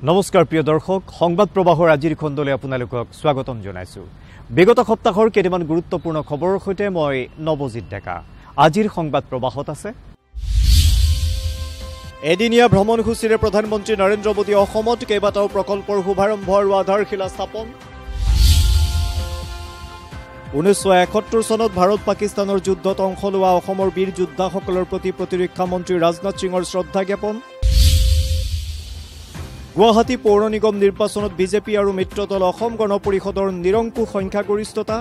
নমস্কাৰ প্ৰিয় দৰ্শক সংবাদ প্ৰবাহৰ আজিৰ খণ্ডলৈ আপোনালোকক স্বাগতম জনাইছো। বিগত সপ্তাহৰ কেইটামান গুৰুত্বপূৰ্ণ খবৰৰ সৈতে মই নৱজিত ডেকা। আজিৰ সংবাদ প্ৰবাহত আছে এদিনীয়া ভ্ৰমণসূচীৰে প্ৰধানমন্ত্ৰী নৰেন্দ্ৰ মোদী অসমত কেইবাটাও প্ৰকল্পৰ শুভাৰম্ভ আৰু আধাৰশিলা স্থাপন। 1971 চনত ভাৰত পাকিস্তানৰ যুদ্ধত অংশ লোৱা অসমৰ বীৰ যোদ্ধাসকলৰ প্ৰতি প্ৰতিৰক্ষা মন্ত্ৰী ৰাজনাথ সিঙৰ শ্ৰদ্ধা জ্ঞাপন। গুৱাহাটী পৌৰ নিগম নিৰ্বাচনত বিজেপি আৰু মিত্ৰদল অসম গণ পৰিষদৰ নিৰংকুশ সংখ্যাগৰিষ্ঠতা।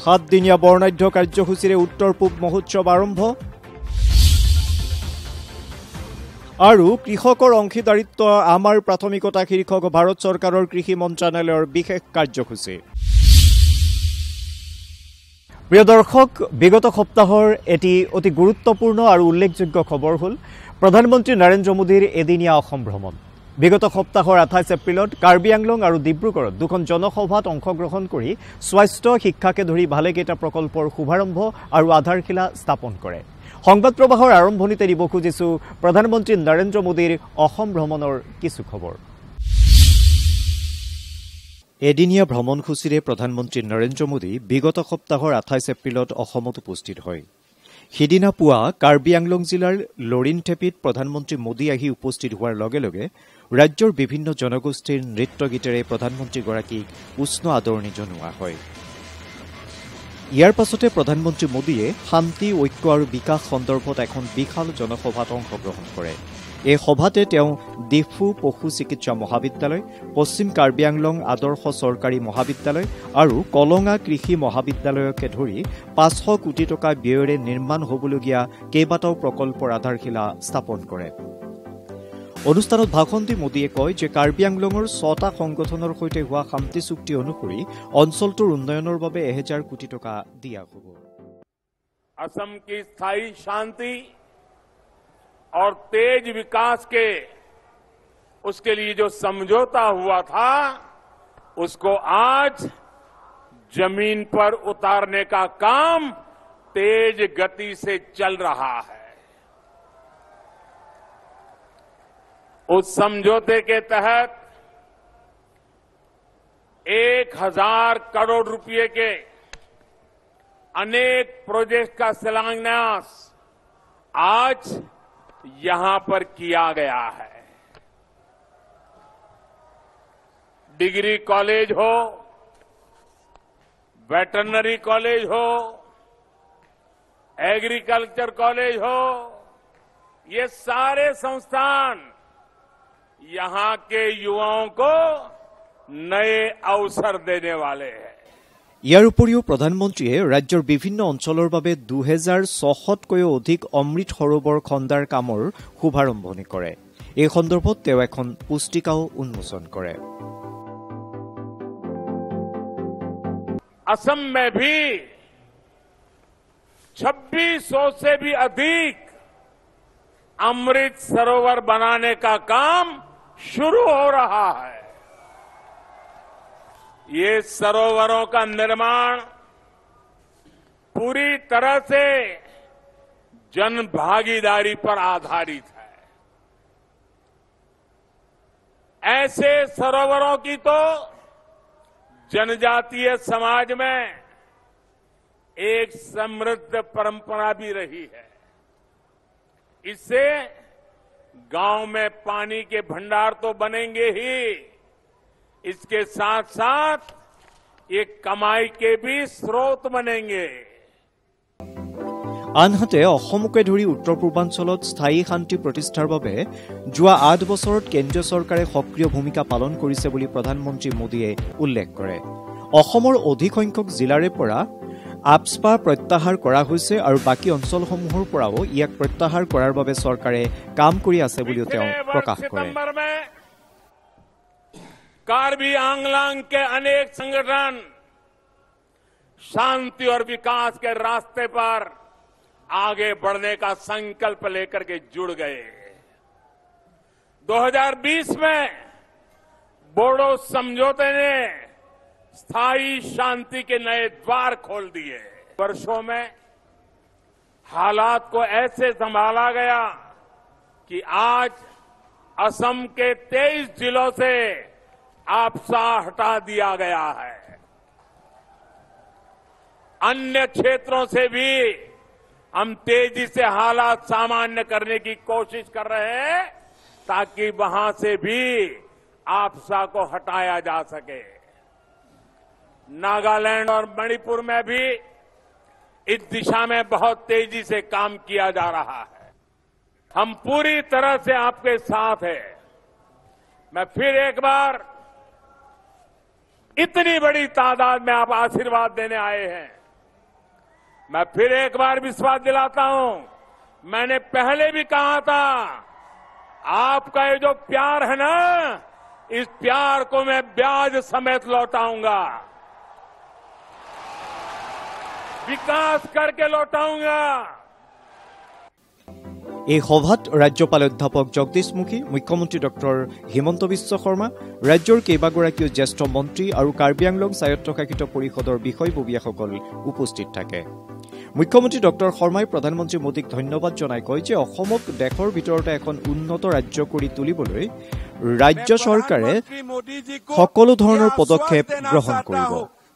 7দিনীয়া বৰ্ণাঢ্য কাৰ্যসূচীৰে উত্তৰ পূব মহোৎসৱ আৰম্ভ। আৰু কৃষকৰ অংশীদাৰিত্ব আমাৰ প্ৰাথমিকতা শীৰ্ষক ভাৰত চৰকাৰৰ কৃষি মন্ত্ৰালয়ৰ বিশেষ কাৰ্যসূচী। প্ৰিয় দৰ্শক, বিগত সপ্তাহৰ এটি অতি গুৰুত্বপূৰ্ণ আৰু উল্লেখযোগ্য খবৰ হ'ল প্ৰধানমন্ত্ৰী নৰেন্দ্ৰ মোদীৰ এদিনীয়া অসম ভ্ৰমণ। বিগত সপ্তাহৰ 28 এপ্ৰিলত কাৰ্বি আংলং আৰু ডিব্ৰুগড়ত দুখন জনসভাত অংশগ্ৰহণ কৰি স্বাস্থ্য শিক্ষাকে ধৰি ভালেকেইটা প্ৰকল্পৰ শুভাৰম্ভ আৰু আধাৰশিলা স্থাপন কৰে। সংবাদ প্ৰবাহৰ আৰম্ভণিতে দিব খুজিছো প্ৰধানমন্ত্ৰী নৰেন্দ্ৰ মোদীৰ অসম ভ্ৰমণৰ কিছু খবৰ। এদিনীয়া ভ্ৰমণসূচীৰে প্ৰধানমন্ত্ৰী নৰেন্দ্ৰ মোদী বিগত সপ্তাহৰ 28 এপ্ৰিলত অসমত উপস্থিত হয়। সিদিনা পুৱা কাৰ্বি আংলং জিলাৰ লৰিণথেপিত প্ৰধানমন্ত্ৰী মোদী আহি উপস্থিত হোৱাৰ লগে লগে ৰাজ্যৰ বিভিন্ন জনগোষ্ঠীৰ নৃত্য গীতেৰে প্ৰধানমন্ত্ৰীগৰাকীক উষ্ণ আদৰণি জনোৱা হয়। ইয়াৰ পাছতে প্ৰধানমন্ত্ৰী মোদীয়ে শান্তি, ঐক্য আৰু বিকাশ সন্দৰ্ভত এখন বিশাল জনসভাত অংশগ্ৰহণ কৰে। এই সভাতে তেওঁ ডিফু পশু চিকিৎসা মহাবিদ্যালয়, পশ্চিম কাৰ্বি আংলং আদৰ্শ চৰকাৰী মহাবিদ্যালয় আৰু কলঙা কৃষি মহাবিদ্যালয়কে ধৰি 500 কোটি টকা ব্যয়েৰে নিৰ্মাণ হ'বলগীয়া কেইবাটাও প্ৰকল্পৰ আধাৰশিলা স্থাপন কৰে। অনুষ্ঠানত ভাষণ দি মোদীয়ে কয় যে কাৰ্বি আংলঙৰ 6টা সংগঠনৰ সৈতে হোৱা শান্তি চুক্তি অনুসৰি অঞ্চলটোৰ উন্নয়নৰ বাবে 1000 কোটি টকা দিয়া হ'ব। असम की स्थायी शांति और तेज विकास के उसके लिए जो समझौता हुआ था उसको आज जमीन पर उतारने का काम तेज गति से चल रहा है। उस समझौते के तहत 1000 करोड़ रुपए के अनेक प्रोजेक्ट का शिलान्यास आज यहां पर किया गया है। डिग्री कॉलेज हो, वेटरनरी कॉलेज हो, एग्रीकल्चर कॉलेज हो, ये सारे संस्थान यहां के युवाओं को नए अवसर देने वाले हैं। ইয়াৰ উপৰিও প্ৰধানমন্ত্ৰীয়ে ৰাজ্যৰ বিভিন্ন অঞ্চলৰ বাবে 2600তকৈও অধিক অমৃত সৰোবৰ খন্দাৰ কামৰ শুভাৰম্ভণি কৰে। এই সন্দৰ্ভত তেওঁ এখন পুস্তিকাও উন্মোচন কৰে। असम में भी 2600 से भी अधिक अमृत सरोवर बनाने का काम शुरू हो रहा है। ये सरोवरों का निर्माण पूरी तरह से जन भागीदारी पर आधारित है। ऐसे सरोवरों की तो जनजातीय समाज में एक समृद्ध परंपरा भी रही है। इससे गांव में पानी के भंडार तो बनेंगे ही, इसके साथ साथ ये कमाई के भी स्रोत बनेंगे। আনহাতে অসমকে ধৰি উত্তৰ পূৰ্বাঞ্চলত স্থায়ী শান্তি প্ৰতিষ্ঠাৰ বাবে যোৱা 8 বছৰত কেন্দ্ৰীয় চৰকাৰে সক্ৰিয় ভূমিকা পালন কৰিছে বুলি প্ৰধানমন্ত্ৰী মোদীয়ে উল্লেখ কৰে। অসমৰ অধিক সংখ্যক জিলাৰে পৰা আপস্পা প্ৰত্যাহাৰ কৰা হৈছে আৰু বাকী অঞ্চলসমূহৰ পৰাও ইয়াক প্ৰত্যাহাৰ কৰাৰ বাবে চৰকাৰে কাম কৰি আছে বুলিও তেওঁ প্ৰকাশ কৰে। कार्बी आंगलांग के अनेक संगठन शांति और विकास के रास्ते पर आगे बढ़ने का संकल्प लेकर के जुड़ गए। 2020 में बोडो समझौते ने स्थायी शांति के नए द्वार खोल दिए। वर्षों में हालात को ऐसे संभाला गया कि आज असम के 23 जिलों से आपसा हटा दिया गया है। अन्य क्षेत्रों से भी हम तेजी से हालात सामान्य करने की कोशिश कर रहे हैं ताकि वहां से भी आपसा को हटाया जा सके। नागालैंड और मणिपुर में भी इस दिशा में बहुत तेजी से काम किया जा रहा है। हम पूरी तरह से आपके साथ हैं। मैं फिर एक बार, इतनी बड़ी तादाद में आप आशीर्वाद देने आए हैं, मैं फिर एक बार विश्वास दिलाता हूं। मैंने पहले भी कहा था, आपका ये जो प्यार है ना, इस प्यार को मैं ब्याज समेत लौटाऊंगा, विकास करके लौटाऊंगा। এই সভাত ৰাজ্যপাল অধ্যাপক জগদীশ মুখী, মুখ্যমন্ত্ৰী ডক্টৰ হিমন্ত বিশ্ব শৰ্মা, ৰাজ্যৰ কেইবাগৰাকীও জ্যেষ্ঠ মন্ত্ৰী আৰু কাৰ্বি আংলং স্বায়ত্তশাসিত পৰিষদৰ বিষয়ববীয়াসকল উপস্থিত থাকে। মুখ্যমন্ত্ৰী ডক্টৰ শৰ্মাই প্ৰধানমন্ত্ৰী মোদীক ধন্যবাদ জনাই কয় যে অসমক দেশৰ ভিতৰতে এখন উন্নত ৰাজ্য কৰি তুলিবলৈ ৰাজ্য চৰকাৰে সকলো ধৰণৰ পদক্ষেপ গ্ৰহণ কৰিব।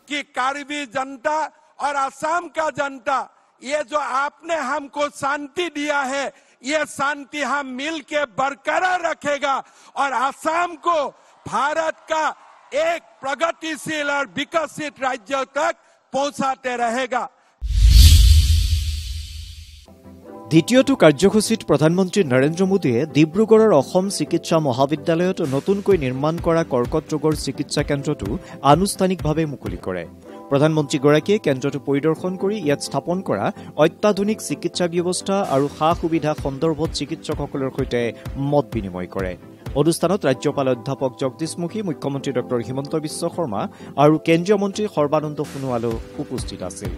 कि कार्बी जनता और असम का जनता, ये जो आपने हमको शांति दिया है, ये शांति हम मिल के बरकरार रखेगा और असम को भारत का एक प्रगतिशील और विकसित राज्य तक पहुंचाते रहेगा। দ্বিতীয়টো কাৰ্যসূচীত প্ৰধানমন্ত্ৰী নৰেন্দ্ৰ মোদীয়ে ডিব্ৰুগড়ৰ অসম চিকিৎসা মহাবিদ্যালয়ত নতুনকৈ নিৰ্মাণ কৰা কৰ্কট ৰোগৰ চিকিৎসা কেন্দ্ৰটো আনুষ্ঠানিকভাৱে মুকলি কৰে। প্ৰধানমন্ত্ৰীগৰাকীয়ে কেন্দ্ৰটো পৰিদৰ্শন কৰি ইয়াত স্থাপন কৰা অত্যাধুনিক চিকিৎসা ব্যৱস্থা আৰু সা সুবিধা সন্দৰ্ভত চিকিৎসকসকলৰ সৈতে মত বিনিময় কৰে। অনুষ্ঠানত ৰাজ্যপাল অধ্যাপক জগদীশ মুখী, মুখ্যমন্ত্ৰী ডক্টৰ হিমন্ত বিশ্ব শৰ্মা আৰু কেন্দ্ৰীয় মন্ত্ৰী সৰ্বানন্দ সোণোৱালো উপস্থিত আছিল।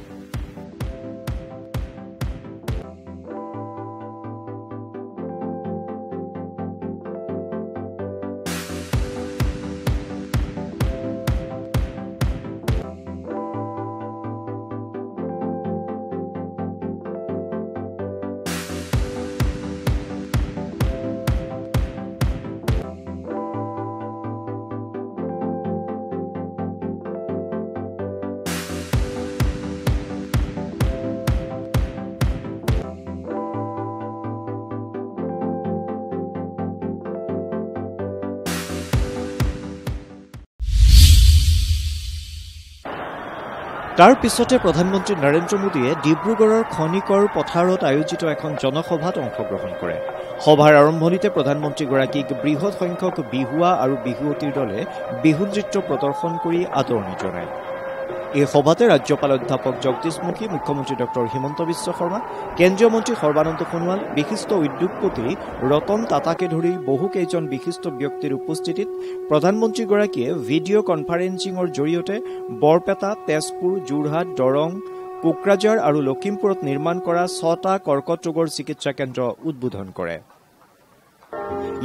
তাৰ পিছতে প্ৰধানমন্ত্ৰী নৰেন্দ্ৰ মোদীয়ে ডিব্ৰুগড়ৰ খনিকৰ পথাৰত আয়োজিত এখন জনসভাত অংশগ্ৰহণ কৰে। সভাৰ আৰম্ভণিতে প্ৰধানমন্ত্ৰীগৰাকীক বৃহৎ সংখ্যক বিহুৱা আৰু বিহুৱতীৰ দলে বিহু নৃত্য প্ৰদৰ্শন কৰি আদৰণি জনায়। এই সভাতে ৰাজ্যপাল অধ্যাপক জগদীশ মুখী, মুখ্যমন্ত্ৰী ডক্টৰ হিমন্ত বিশ্ব শৰ্মা, কেন্দ্ৰীয় মন্ত্ৰী সৰ্বানন্দ সোণোৱাল, বিশিষ্ট উদ্যোগপতি ৰতন টাটাকে ধৰি বহুকেইজন বিশিষ্ট ব্যক্তিৰ উপস্থিতিত প্ৰধানমন্ত্ৰীগৰাকীয়ে ভিডিঅ' কনফাৰেন্সিঙৰ জৰিয়তে বৰপেটা, তেজপুৰ, যোৰহাট, দৰং, কোকৰাঝাৰ আৰু লখিমপুৰত নিৰ্মাণ কৰা 6টা কৰ্কট ৰোগৰ চিকিৎসা কেন্দ্ৰ উদ্বোধন কৰে।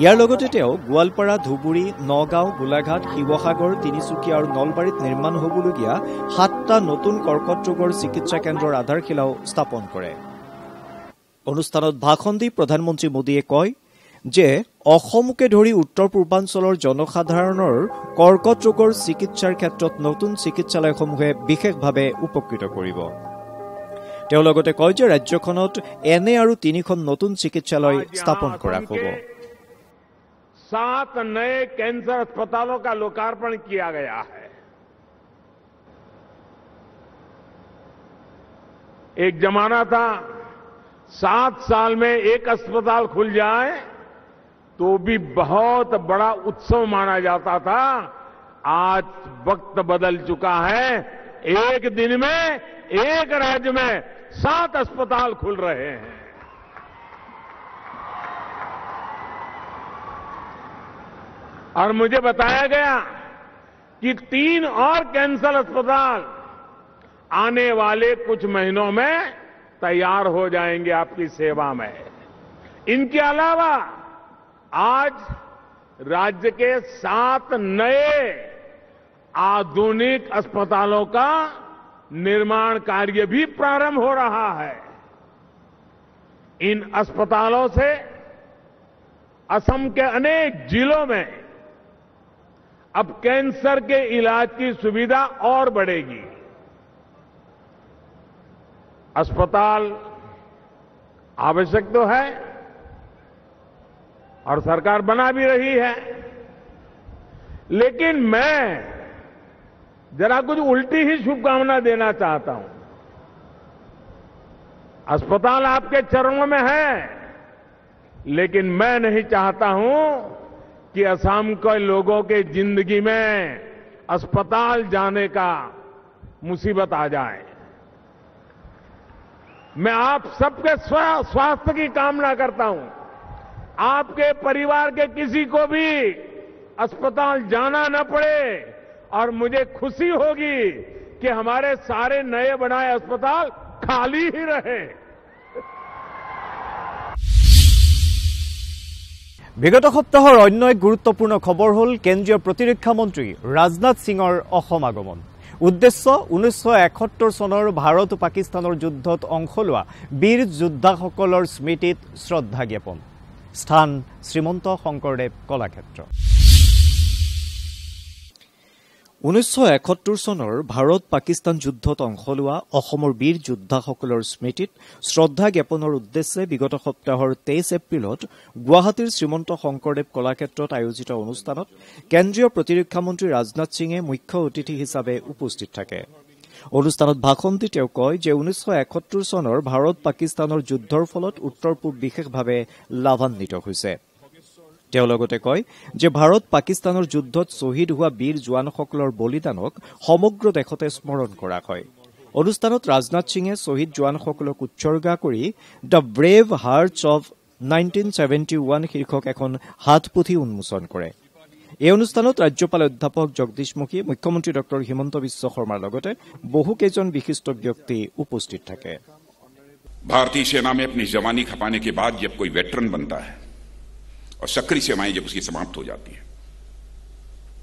ইয়াৰ লগতে তেওঁ গোৱালপাৰা, ধুবুৰী, নগাঁও, গোলাঘাট, শিৱসাগৰ, তিনিচুকীয়া আৰু নলবাৰীত নিৰ্মাণ হ'বলগীয়া 7টা নতুন কৰ্কট ৰোগৰ চিকিৎসা কেন্দ্ৰৰ আধাৰশিলাও স্থাপন কৰে। অনুষ্ঠানত ভাষণ দি প্ৰধানমন্ত্ৰী মোদীয়ে কয় যে অসমকে ধৰি উত্তৰ পূৰ্বাঞ্চলৰ জনসাধাৰণৰ কৰ্কট ৰোগৰ চিকিৎসাৰ ক্ষেত্ৰত নতুন চিকিৎসালয়সমূহে বিশেষভাৱে উপকৃত কৰিব। তেওঁ লগতে কয় যে ৰাজ্যখনত এনে আৰু 3খন নতুন চিকিৎসালয় স্থাপন কৰা হ'ব। 7 नए कैंसर अस्पतालों का लोकार्पण किया गया है। एक जमाना था 7 साल में एक अस्पताल खुल जाए तो भी बहुत बड़ा उत्सव माना जाता था। आज वक्त बदल चुका है। एक दिन में एक राज्य में 7 अस्पताल खुल रहे हैं। और मुझे बताया गया कि 3 और कैंसर अस्पताल आने वाले कुछ महीनों में तैयार हो जाएंगे आपकी सेवा में। इनके अलावा आज राज्य के 7 नए आधुनिक अस्पतालों का निर्माण कार्य भी प्रारंभ हो रहा है। इन अस्पतालों से असम के अनेक जिलों में अब कैंसर के इलाज की सुविधा और बढ़ेगी। अस्पताल आवश्यक तो है और सरकार बना भी रही है, लेकिन मैं जरा कुछ उल्टी ही शुभकामना देना चाहता हूं। अस्पताल आपके चरणों में है, लेकिन मैं नहीं चाहता हूं कि असम के लोगों के जिंदगी में अस्पताल जाने का मुसीबत आ जाए। मैं आप सबके स्वास्थ्य की कामना करता हूं। आपके परिवार के किसी को भी अस्पताल जाना न पड़े और मुझे खुशी होगी कि हमारे सारे नए बनाए अस्पताल खाली ही रहे। বিগত সপ্তাহৰ অন্য এক গুৰুত্বপূৰ্ণ খবৰ হ'ল কেন্দ্ৰীয় প্ৰতিৰক্ষা মন্ত্ৰী ৰাজনাথ সিঙৰ অসম আগমন। উদ্দেশ্য 1971 চনৰ ভাৰত পাকিস্তানৰ যুদ্ধত অংশ লোৱা বীৰ যোদ্ধাসকলৰ স্মৃতিত শ্ৰদ্ধা জ্ঞাপন। স্থান শ্ৰীমন্ত শংকৰদেৱ কলাক্ষেত্ৰ। 1971 চনৰ ভাৰত পাকিস্তান যুদ্ধত অংশ লোৱা অসমৰ বীৰ যোদ্ধাসকলৰ স্মৃতিত শ্ৰদ্ধা জ্ঞাপনৰ উদ্দেশ্যে বিগত সপ্তাহৰ 23 এপ্ৰিলত গুৱাহাটীৰ শ্ৰীমন্ত শংকৰদেৱ কলাক্ষেত্ৰত আয়োজিত অনুষ্ঠানত কেন্দ্ৰীয় প্ৰতিৰক্ষা মন্ত্ৰী ৰাজনাথ সিঙে মুখ্য অতিথি হিচাপে উপস্থিত থাকে। অনুষ্ঠানত ভাষণ দি তেওঁ কয় যে 1971 চনৰ ভাৰত পাকিস্তানৰ যুদ্ধৰ ফলত উত্তৰ পূব বিশেষভাৱে লাভান্বিত হৈছে। তেওঁ লগতে কয় যে ভাৰত পাকিস্তানৰ যুদ্ধত শ্বহীদ হোৱা বীৰ জোৱানসকলৰ বলিদানক সমগ্ৰ দেশতে স্মৰণ কৰা হয়। অনুষ্ঠানত ৰাজনাথ সিঙে শ্বহীদ জোৱানসকলক উৎসৰ্গা কৰি দ্য ব্ৰেভ হাৰ্টছ অৱ 1971 শীৰ্ষক এখন হাতপুথি উন্মোচন কৰে। এই অনুষ্ঠানত ৰাজ্যপাল অধ্যাপক জগদীশ মুখী, মুখ্যমন্ত্ৰী ডক্টৰ হিমন্ত বিশ্ব শৰ্মাৰ লগতে বহুকেইজন বিশিষ্ট ব্যক্তি উপস্থিত থাকে। भारतीय सेना में अपनी जवानी खपाने के बाद जब कोई वेटरन बनता है और सक्रिय सेवाएं जब उसकी समाप्त हो जाती है,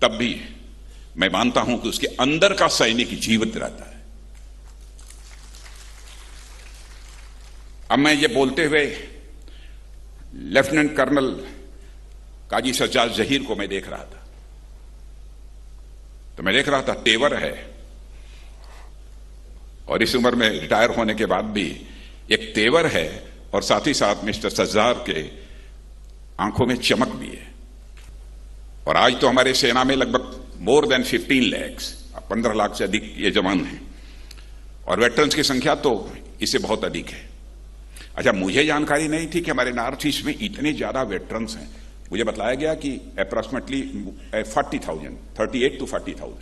तब भी मैं मानता हूं कि उसके अंदर का सैनिक जीवित रहता है। अब मैं ये बोलते हुए लेफ्टिनेंट कर्नल काजी सज्जाद जहीर को मैं देख रहा था, तो मैं देख रहा था तेवर है, और इस उम्र में रिटायर होने के बाद भी एक तेवर है, और साथ ही साथ मिस्टर सज्जाद के आंखों में चमक भी है। और आज तो हमारे सेना में लगभग मोर देन 15 लाख, 15 लाख से अधिक ये जवान हैं, और वेटरन्स की संख्या तो इससे बहुत अधिक है। अच्छा, मुझे जानकारी नहीं थी कि हमारे नॉर्थ ईस्ट में इतने ज्यादा वेटरन्स हैं। मुझे बताया गया कि अप्रोक्सीमेटली 40,000, 38 to 40,000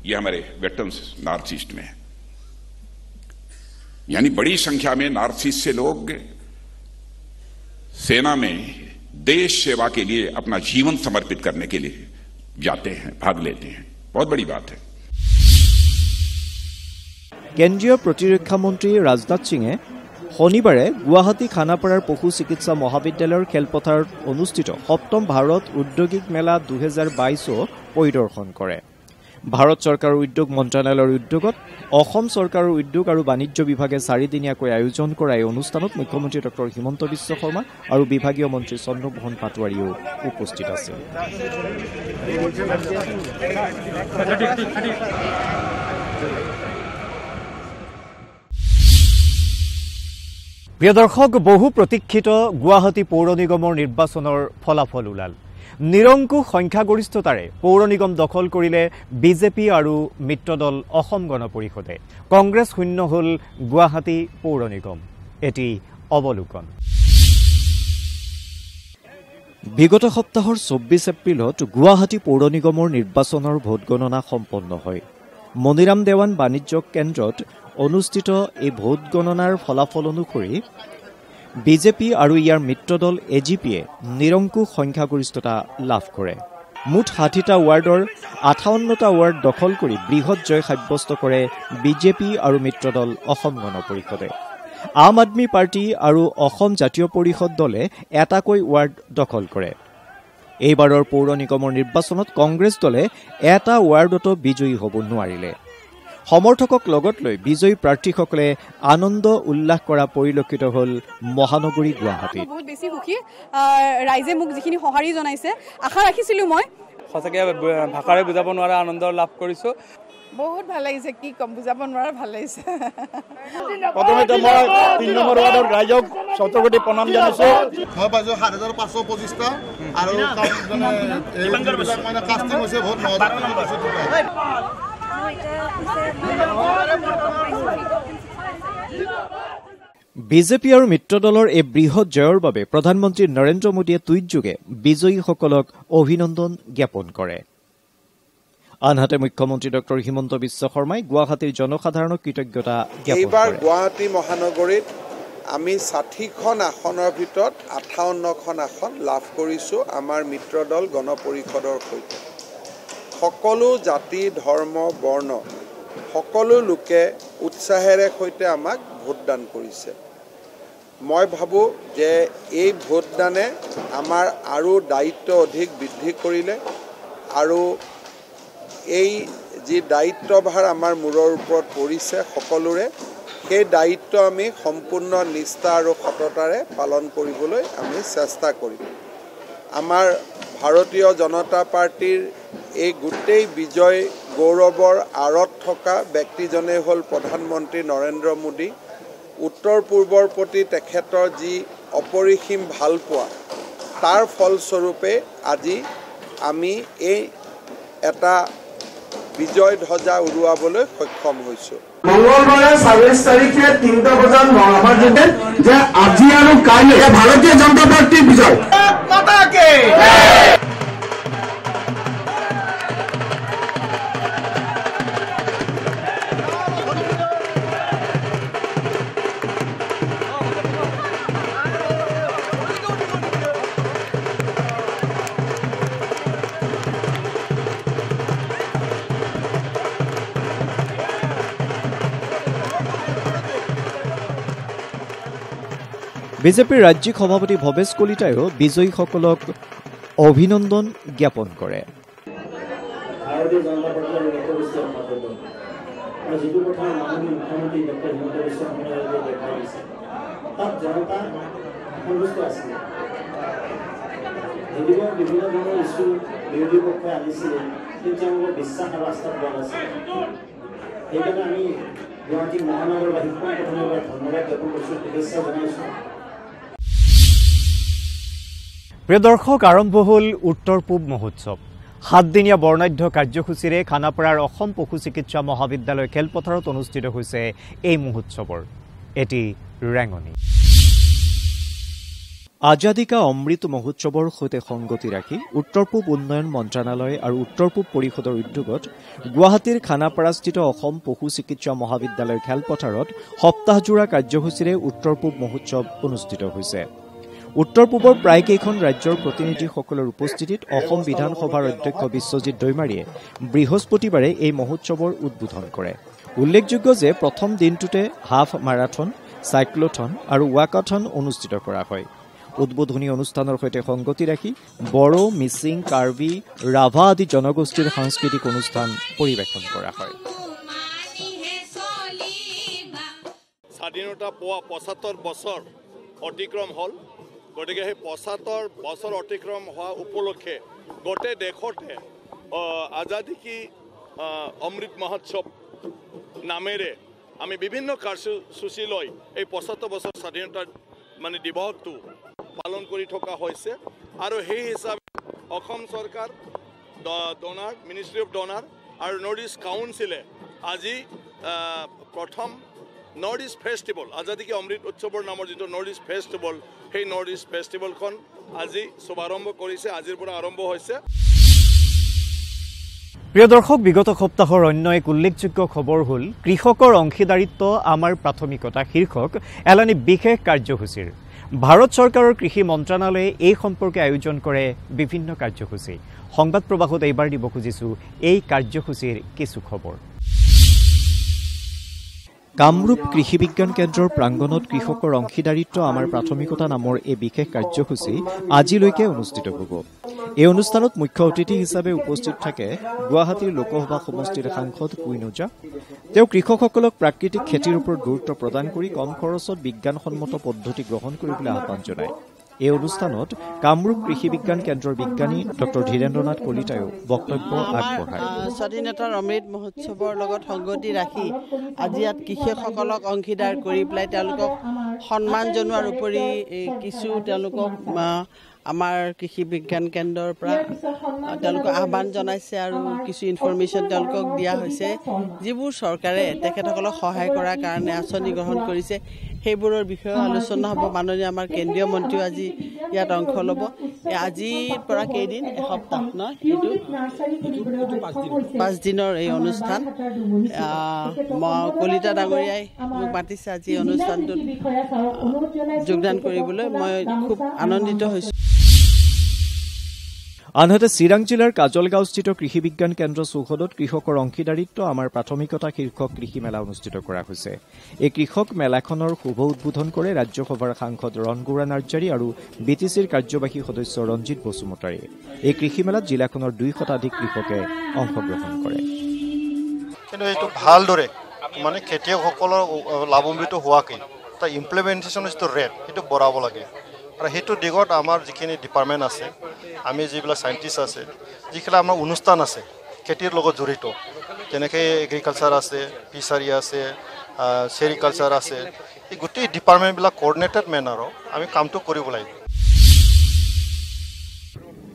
ये हमारे वेटरन्स नॉर्थ ईस्ट में है। यानी बड़ी संख्या में नॉर्थ ईस्ट से लोग सेना में देश सेवा के लिए अपना जीवन समर्पित करने के लिए जाते हैं, भाग लेते हैं। बहुत बड़ी बात है। केंद्रीय प्रतिरक्षा मंत्री राजनाथ सिंहे शनिवारे गुवाहाटी खानापारार पशु चिकित्सा महाविद्यालयर खेलपथारत अनुष्ठित 7ম भारत औद्योगिक मेला 2022 परिदर्शन करे। भारत सरकाৰৰ উদ্যোগ মন্ত্ৰালয়ৰ উদ্যোগত অসম চৰকাৰৰ উদ্যোগ আৰু বাণিজ্য বিভাগে 4 দিনীয়াকৈ আয়োজন কৰা এই অনুষ্ঠানত মুখ্যমন্ত্ৰী ডক্টৰ হিমন্ত বিশ্ব শৰ্মা আৰু বিভাগীয় মন্ত্ৰী চন্দ্ৰমোহন পাটোৱাৰীও উপস্থিত আছিল। প্ৰিয় দৰ্শক, বহু প্ৰতীক্ষিত গুৱাহাটী পৌৰ নিগমৰ নিৰ্বাচনৰ ফলাফল ওলাল। নিৰংকুশ সংখ্যাগৰিষ্ঠতাৰে পৌৰ নিগম দখল কৰিলে বিজেপি আৰু মিত্ৰদল অসম গণ পৰিষদে। কংগ্ৰেছ শূন্য হ'ল গুৱাহাটী পৌৰ নিগম। এটি অৱলোকন। বিগত সপ্তাহৰ 24 এপ্ৰিলত গুৱাহাটী পৌৰ নিগমৰ নিৰ্বাচনৰ ভোট গণনা সম্পন্ন হয়। মনিৰাম দেৱান বাণিজ্য কেন্দ্ৰত অনুষ্ঠিত এই ভোট গণনাৰ ফলাফল অনুসৰি বিজেপি আৰু ইয়াৰ মিত্ৰদল এজিপিয়ে নিৰংকুশ সংখ্যাগৰিষ্ঠতা লাভ কৰে। মুঠ 60টা ৱাৰ্ডৰ 58টা ৱাৰ্ড দখল কৰি বৃহৎ জয় সাব্যস্ত কৰে বিজেপি আৰু মিত্ৰদল অসম গণ পৰিষদে। আম আদমি পাৰ্টি আৰু অসম জাতীয় পৰিষদ দলে এটাকৈ ৱাৰ্ড দখল কৰে। এইবাৰৰ পৌৰ নিগমৰ নিৰ্বাচনত কংগ্ৰেছ দলে এটা ৱাৰ্ডতো বিজয়ী হ'ব নোৱাৰিলে। সমৰ্থকক লগত লৈ বিজয়ী প্ৰাৰ্থীসকলে আনন্দ উল্লাস কৰা পৰিলক্ষিত হ'ল মহানগৰী গুৱাহাটীত। বহুত বেছি সুখী, ৰাইজে মোক যিখিনি সঁহাৰি জনাইছে আশা ৰাখিছিলোঁ মই। সঁচাকৈ ভাষাৰে বুজাব নোৱাৰা আনন্দ লাভ কৰিছোঁ। বহুত ভাল লাগিছে, কি ক'ম, বুজাব নোৱাৰা ভাল লাগিছে। প্ৰথমতে মই ৩ নম্বৰ ৱাৰ্ডৰ ৰাইজক শতকোটি প্ৰণাম জনাইছোঁ। মই পাইছোঁ ৭,৫২৫টা আৰু কাষ্টিং হৈছে ভোট ৯,০০০। বিজেপি আৰু মিত্ৰ দলৰ এই বৃহৎ জয়ৰ বাবে প্ৰধানমন্ত্ৰী নৰেন্দ্ৰ মোদীয়ে টুইটযোগে বিজয়ীসকলক অভিনন্দন জ্ঞাপন কৰে। আনহাতে মুখ্যমন্ত্ৰী ডক্টৰ হিমন্ত বিশ্ব শৰ্মাই গুৱাহাটীৰ জনসাধাৰণক কৃতজ্ঞতা জ্ঞাপন কৰে। এইবাৰ গুৱাহাটী মহানগৰীত আমি ৬০খন আসনৰ ভিতৰত ৫৮খন আসন লাভ কৰিছোঁ আমাৰ মিত্ৰ দল গণ পৰিষদৰ সৈতে। সকলো জাতি ধৰ্ম বৰ্ণ সকলো লোকে উৎসাহেৰে সৈতে আমাক ভোটদান কৰিছে। মই ভাবোঁ যে এই ভোটদানে আমাৰ আৰু দায়িত্ব অধিক বৃদ্ধি কৰিলে আৰু এই যি দায়িত্বভাৰ আমাৰ মূৰৰ ওপৰত পৰিছে সকলোৰে, সেই দায়িত্ব আমি সম্পূৰ্ণ নিষ্ঠা আৰু সততাৰে পালন কৰিবলৈ আমি চেষ্টা কৰিম। আমাৰ ভাৰতীয় জনতা পাৰ্টিৰ এই গোটেই বিজয় গৌৰৱৰ আঁৰত থকা ব্যক্তিজনেই হ'ল প্ৰধানমন্ত্ৰী নৰেন্দ্ৰ মোদী। উত্তৰ পূৰ্বৰ প্ৰতি তেখেতৰ যি অপৰিসীম ভালপোৱা, তাৰ ফলস্বৰূপে আজি আমি এই এটা বিজয় ধ্বজা উৰুৱাবলৈ সক্ষম হৈছোঁ। মঙ্গলবাৰে ২৬ তাৰিখে ৩টা বজাত মহাভাৰততে যে আজি আৰু কাইলৈ ভাৰতীয় জনতা পাৰ্টিৰ বিজয়। বিজেপিৰ ৰাজ্যিক সভাপতি ভৱেশ কলিতায়ো বিজয়ীসকলক অভিনন্দন জ্ঞাপন কৰে। ভাৰতীয় জনতা পাৰ্টিৰ যিটো কথা মাননীয় মুখ্যমন্ত্ৰী ডক্টৰ হিমন্ত বিশ্ব শৰ্মাই দেখাই দিছে, তাত জনতা সন্তুষ্ট আছিল। যদিও বিভিন্ন ধৰণৰ ইছ্যু বিৰোধী পক্ষই আনিছিলে, কিন্তু তেওঁলোকৰ বিশ্বাস আৰু আস্থাত বল আছে। সেইকাৰণে আমি গুৱাহাটী মহানগৰবাসীক প্ৰথমবাৰ ধন্যবাদ জ্ঞাপন কৰিছোঁ, শুভেচ্ছা জনাইছোঁ। প্ৰিয় দৰ্শক, আৰম্ভ হ'ল উত্তৰ পূব মহোৎসৱ। 7দিনীয়া বৰ্ণাঢ্য কাৰ্যসূচীৰে খানাপাৰাৰ অসম পশু চিকিৎসা মহাবিদ্যালয় খেলপথাৰত অনুষ্ঠিত হৈছে এই মহোৎসৱৰ এটি ৰেঙনি। আজাদী কা অমৃত মহোৎসৱৰ সৈতে সংগতি ৰাখি উত্তৰ পূব উন্নয়ন মন্ত্ৰণালয় আৰু উত্তৰ পূব পৰিষদৰ উদ্যোগত গুৱাহাটীৰ খানাপাৰাস্থিত অসম পশু চিকিৎসা মহাবিদ্যালয় খেলপথাৰত সপ্তাহজোৰা কাৰ্যসূচীৰে উত্তৰ পূব মহোৎসৱ অনুষ্ঠিত হৈছে। উত্তৰ পূবৰ প্ৰায়কেইখন ৰাজ্যৰ প্ৰতিনিধিসকলৰ উপস্থিতিত অসম বিধানসভাৰ অধ্যক্ষ বিশ্বজিৎ দৈমাৰীয়ে বৃহস্পতিবাৰে এই মহোৎসৱৰ উদ্বোধন কৰে। উল্লেখযোগ্য যে প্ৰথম দিনটোতে হাফ মাৰাথন, চাইক্লথন আৰু ৱাকাথন অনুষ্ঠিত কৰা হয়। উদ্বোধনী অনুষ্ঠানৰ সৈতে সংগতি ৰাখি বড়ো, মিচিং, কাৰ্বি, ৰাভা আদি জনগোষ্ঠীৰ সাংস্কৃতিক অনুষ্ঠান পৰিৱেশন কৰা হয়। স্বাধীনতা পোৱা ৭৫ বছৰ অতিক্ৰম হ'ল। গতিকে সেই ৭৫ বছৰ অতিক্ৰম হোৱা উপলক্ষে গোটেই দেশতে আজাদী কি অমৃত মহোৎসৱ নামেৰে আমি বিভিন্ন কাৰ্যসূচী লৈ এই ৭৫ বছৰ স্বাধীনতা দিৱসটো পালন কৰি থকা হৈছে। আৰু সেই হিচাপে অসম চৰকাৰ, ডনাৰ, মিনিষ্ট্ৰী অফ ডনাৰ আৰু নৰ্থ ইষ্ট কাউন্সিলে আজি প্ৰথম নৰ্থ ইষ্ট ফেষ্টিভেল, আজাদী কি অমৃত উৎসৱৰ নামৰ যিটো নৰ্থ ইষ্ট ফেষ্টিভেল, সেই নৰ্থ ইষ্ট ফেষ্টিভেলখন আজি শুভাৰম্ভ কৰিছে, আজিৰ পৰা আৰম্ভ হৈছে। প্ৰিয় দৰ্শক, বিগত সপ্তাহৰ অন্য এক উল্লেখযোগ্য খবৰ হ'ল কৃষকৰ অংশীদাৰিত্ব আমাৰ প্ৰাথমিকতা শীৰ্ষক এলানি বিশেষ কাৰ্যসূচীৰ। ভাৰত চৰকাৰৰ কৃষি মন্ত্ৰণালয়ে এই সম্পৰ্কে আয়োজন কৰে বিভিন্ন কাৰ্যসূচী। সংবাদ প্ৰবাহত এইবাৰ দিব খুজিছোঁ এই কাৰ্যসূচীৰ কিছু খবৰ। কামৰূপ কৃষি বিজ্ঞান কেন্দ্ৰৰ প্ৰাংগণত কৃষকৰ অংশীদাৰিত্ব আমাৰ প্ৰাথমিকতা নামৰ এই বিশেষ কাৰ্যসূচী আজিলৈকে অনুষ্ঠিত হ'ব। এই অনুষ্ঠানত মুখ্য অতিথি হিচাপে উপস্থিত থাকে গুৱাহাটীৰ লোকসভা সমষ্টিৰ সাংসদ কুইন ওজা। তেওঁ কৃষকসকলক প্ৰাকৃতিক খেতিৰ ওপৰত গুৰুত্ব প্ৰদান কৰি কম খৰচত বিজ্ঞানসন্মত পদ্ধতি গ্ৰহণ কৰিবলৈ আহ্বান জনায়। এই অনুষ্ঠানত কামৰূপ কৃষি বিজ্ঞান কেন্দ্ৰৰ বিজ্ঞানী ডক্টৰ ধীৰেন্দ্ৰনাথ কলিতায়ো বক্তব্য আগবঢ়ায়। স্বাধীনতাৰ অমৃত মহোৎসৱৰ লগত সংগতি ৰাখি আজি ইয়াত কৃষকসকলক অংশীদাৰ কৰি পেলাই তেওঁলোকক সন্মান জনোৱাৰ উপৰি কিছু তেওঁলোকক আমাৰ কৃষি বিজ্ঞান কেন্দ্ৰৰ পৰা তেওঁলোকক আহ্বান জনাইছে আৰু কিছু ইনফৰমেশ্যন তেওঁলোকক দিয়া হৈছে, যিবোৰ চৰকাৰে তেখেতসকলক সহায় কৰাৰ কাৰণে আঁচনি গ্ৰহণ কৰিছে সেইবোৰৰ বিষয়ে আলোচনা হ'ব। মাননীয় আমাৰ কেন্দ্ৰীয় মন্ত্ৰীও আজি ইয়াত অংশ ল'ব। আজিৰ পৰা কেইদিন এসপ্তাহ নহয়, এইটো 5 দিনৰ এই অনুষ্ঠান। কলিতা ডাঙৰীয়াই মোক মাতিছে আজি অনুষ্ঠানটোত যোগদান কৰিবলৈ, মই খুব আনন্দিত হৈছোঁ। আনহাতে চিৰাং জিলাৰ কাজলগাঁওস্থিত কৃষি বিজ্ঞান কেন্দ্ৰ চৌহদত কৃষকৰ অংশীদাৰিত্ব আমাৰ প্ৰাথমিকতা শীৰ্ষক কৃষি মেলা অনুষ্ঠিত কৰা হৈছে। এই কৃষক মেলাখনৰ শুভ উদ্বোধন কৰে ৰাজ্যসভাৰ সাংসদ ৰণগৌৰা নাৰ্জাৰী আৰু বিটিচিৰ কাৰ্যবাহী সদস্য ৰঞ্জিত বসুমতাৰীয়ে। এই কৃষি মেলাত জিলাখনৰ 2 শতাধিক কৃষকে অংশগ্ৰহণ কৰে। কিন্তু এইটো ভালদৰে মানে খেতিয়কসকলৰ লাভান্বিত হোৱাকৈ তাৰ ইমপ্লিমেণ্টেশ্যন যিটো ৰেট সেইটো বঢ়াব লাগে। আৰু সেইটো দিগত আমাৰ যিখিনি ডিপাৰ্টমেণ্ট আছে, আমি যিবিলাক চাইণ্টিষ্ট আছে, যিবিলাক আমাৰ অনুষ্ঠান আছে খেতিৰ লগত জড়িত, যেনেকৈ এগ্ৰিকালচাৰ আছে, ফিচাৰী আছে, চেৰিকালচাৰ আছে, এই গোটেই ডিপাৰ্টমেণ্টবিলাক কোঅৰ্ডিনেটেড মেনাৰত আমি কামটো কৰিব লাগিব।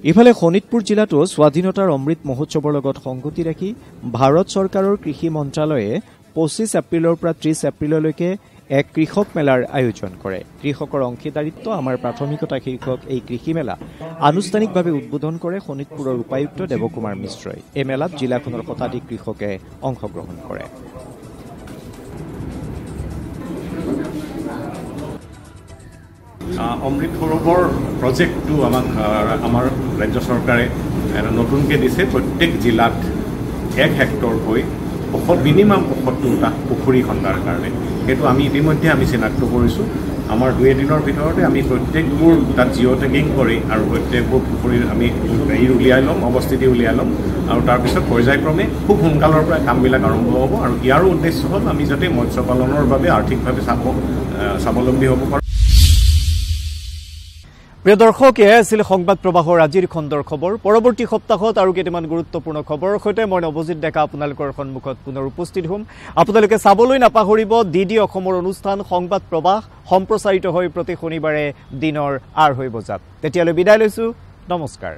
ইফালে শোণিতপুৰ জিলাতো স্বাধীনতাৰ অমৃত মহোৎসৱৰ লগত সংগতি ৰাখি ভাৰত চৰকাৰৰ কৃষি মন্ত্ৰালয়ে 25 এপ্ৰিলৰ পৰা 30 এপ্ৰিললৈকে এক কৃষক মেলাৰ আয়োজন কৰে। কৃষকৰ অংশীদাৰিত্ব আমাৰ প্ৰাথমিকতা শীৰ্ষক এই কৃষি মেলা আনুষ্ঠানিকভাৱে উদ্বোধন কৰে শোণিতপুৰৰ উপায়ুক্ত দেৱকুমাৰ মিশ্ৰই। এই মেলাত জিলাখনৰ শতাধিক কৃষকে অংশগ্ৰহণ কৰে। অমৃত সৰোবৰ প্ৰজেক্টটো আমাৰ ৰাজ্য চৰকাৰে নতুনকৈ দিছে। প্ৰত্যেক জিলাত 1 হেক্টৰকৈ মিনিমাম 75টা পুখুৰী খন্দাৰ কাৰণে। সেইটো আমি ইতিমধ্যে চিনাক্ত কৰিছোঁ। আমাৰ 2 দিনৰ ভিতৰতে আমি প্ৰত্যেকবোৰ তাত জিঅ' টেগিং কৰি আৰু প্ৰত্যেকবোৰ পুখুৰীৰ আমি উলিয়াই ল'ম, অৱস্থিতি উলিয়াই ল'ম, আৰু তাৰপিছত পৰ্যায়ক্ৰমে খুব সোনকালৰ পৰা কামবিলাক আৰম্ভ হ'ব। আৰু ইয়াৰো উদ্দেশ্য হ'ল আমি যাতে মৎস্য পালনৰ বাবে আৰ্থিকভাৱে স্বাৱলম্বী হ'ব পাৰোঁ। প্ৰিয় দৰ্শক, এয়াই আছিল সংবাদ প্ৰবাহৰ আজিৰ খণ্ডৰ খবৰ। পৰৱৰ্তী সপ্তাহত আৰু কেইটামান গুৰুত্বপূৰ্ণ খবৰৰ সৈতে মই নৱজিৎ ডেকা আপোনালোকৰ সন্মুখত পুনৰ উপস্থিত হ'ম। আপোনালোকে চাবলৈ নাপাহৰিব DD অসমৰ অনুষ্ঠান সংবাদ প্ৰবাহ সম্প্ৰচাৰিত হৈ প্ৰতি শনিবাৰে দিনৰ 2:30 বজাত। তেতিয়ালৈ বিদায় লৈছোঁ। নমস্কাৰ।